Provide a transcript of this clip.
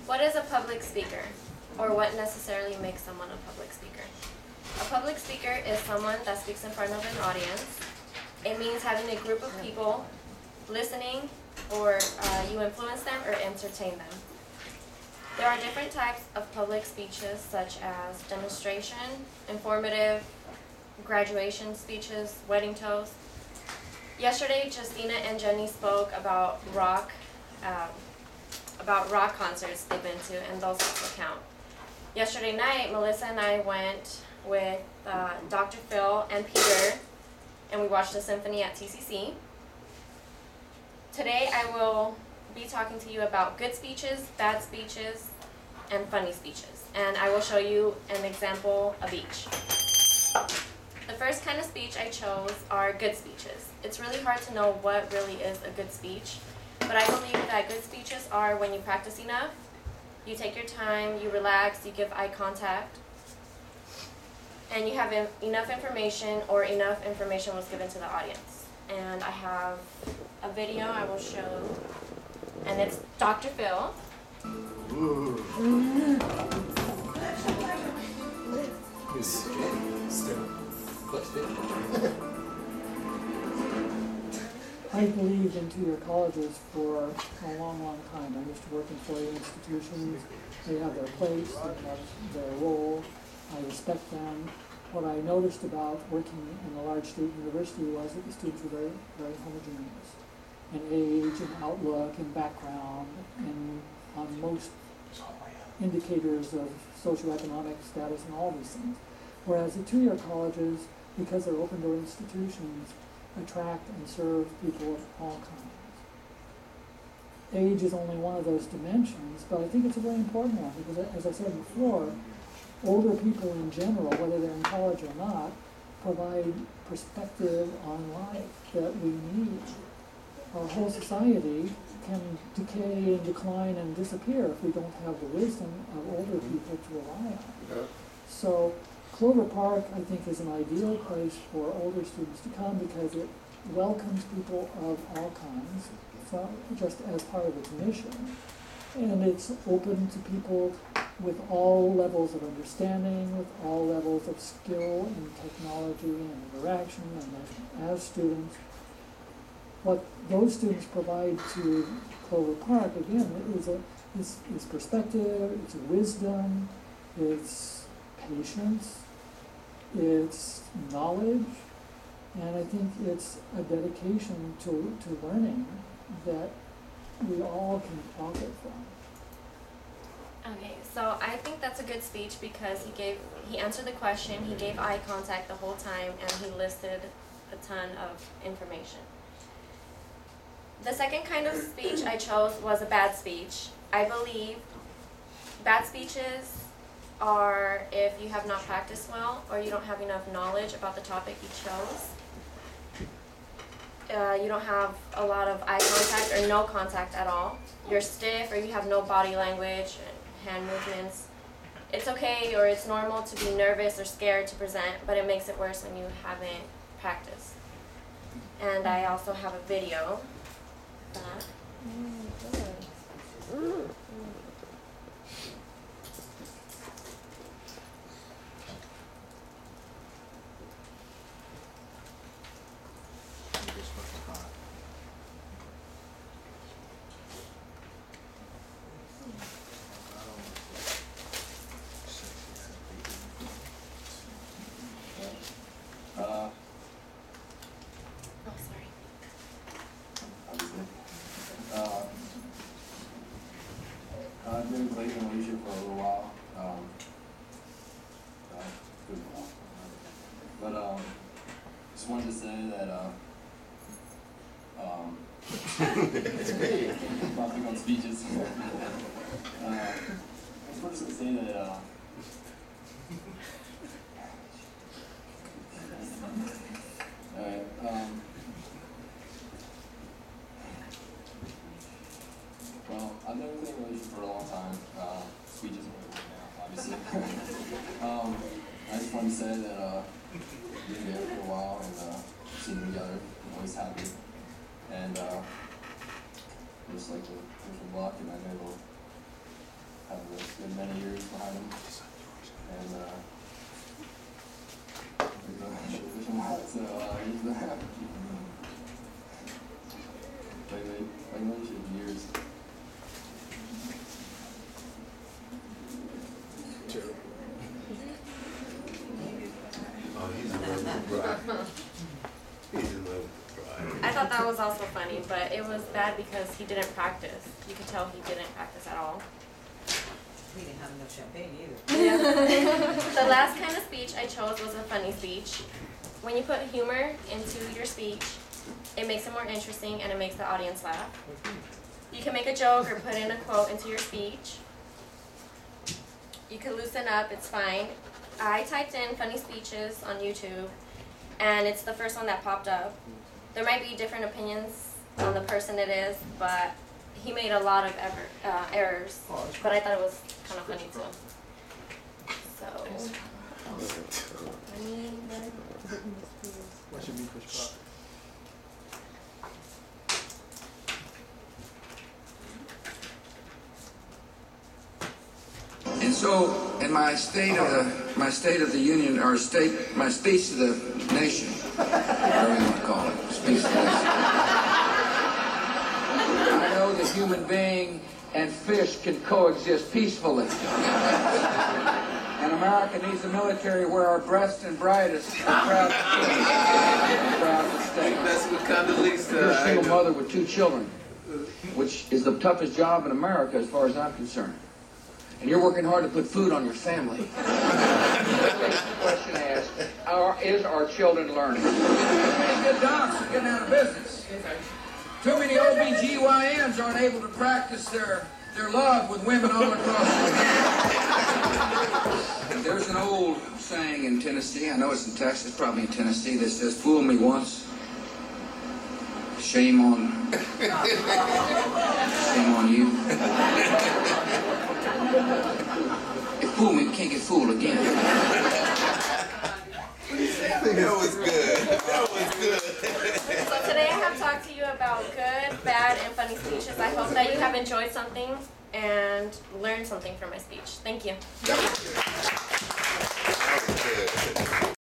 What is a public speaker? Or what necessarily makes someone a public speaker? A public speaker is someone that speaks in front of an audience. It means having a group of people listening, or you influence them or entertain them. There are different types of public speeches, such as demonstration, informative, graduation speeches, wedding toasts. Yesterday, Justina and Jenny spoke about rock concerts they've been to, and those also count. Yesterday night, Melissa and I went with Dr. Phil and Peter, and we watched a symphony at TCC. Today, I will be talking to you about good speeches, bad speeches, and funny speeches, and I will show you an example of each. The first kind of speech I chose are good speeches. It's really hard to know what really is a good speech, but I believe that good speeches are when you practice enough, you take your time, you relax, you give eye contact, and you have enough information, or enough information was given to the audience. And I have a video I will show, and it's Dr. Phil. I believed in two-year colleges for a long, long time. I used to work in four-year institutions. They have their place, they have their role. I respect them. What I noticed about working in a large state university was that the students were very, very homogeneous in age, in outlook, in background, and on most indicators of socioeconomic status and all these things. Whereas the two-year colleges, because they're open-door institutions, attract and serve people of all kinds. Age is only one of those dimensions, but I think it's a very important one because, as I said before, older people in general, whether they're in college or not, provide perspective on life that we need. Our whole society can decay and decline and disappear if we don't have the wisdom of older people to rely on. Yeah. So Clover Park, I think, is an ideal place for older students to come because it welcomes people of all kinds, just as part of its mission. And it's open to people with all levels of understanding, with all levels of skill in technology and interaction, and as students. What those students provide to Clover Park, again, is perspective, it's wisdom, it's patience, it's knowledge, and I think it's a dedication to learning that we all can profit from. Okay, so I think that's a good speech because he answered the question, he gave eye contact the whole time, and he listed a ton of information. The second kind of speech I chose was a bad speech. I believe bad speeches are if you have not practiced well or you don't have enough knowledge about the topic you chose. You don't have a lot of eye contact or no contact at all. You're stiff or you have no body language and hand movements. It's okay or it's normal to be nervous or scared to present, but it makes it worse when you haven't practiced. And I also have a video. I've been playing in Malaysia for a little while. But just wanted to say that it's great. Talking on speeches. I just wanted to say that well, I've been playing Malaysia for a long time. Speeches are right now, obviously. I just wanted to say that we've been there for a while and seen them together. I'm always happy. And just like to wish them luck, and I know they'll have a good many years behind them. And wish them luck. So he's like years. Oh, he's in love with the bride. He's in love with the bride. I thought that was also funny, but it was bad because he didn't practice. You could tell he didn't practice at all. He didn't have enough champagne either. Yeah. The last kind of speech I chose was a funny speech. When you put humor into your speech, it makes it more interesting and it makes the audience laugh. You can make a joke or put in a quote into your speech. You can loosen up, it's fine. I typed in funny speeches on YouTube, and it's the first one that popped up. There might be different opinions on the person it is, but he made a lot of errors, but I thought it was kind of funny too. So, What should be pushed back? And so, in my state of the union, or my speech to the nation, whatever you want to call it, speech to the nation. I know that human being and fish can coexist peacefully. And America needs a military where our best and brightest are proud to stay. That's what Condoleezza. You're a single mother with 2 children, which is the toughest job in America as far as I'm concerned. And you're working hard to put food on your family. The question asked, is our children learning? Too many good docs are getting out of business. Too many OBGYNs aren't able to practice their love with women all across the country. There's an old saying in Tennessee, I know it's in Texas, probably in Tennessee, that says, fool me once, shame on you. If fool me, we can't get fooled again. That was good. That was good. So today I have talked to you about good, bad, and funny speeches. I hope that you have enjoyed something and learned something from my speech. Thank you. That was good.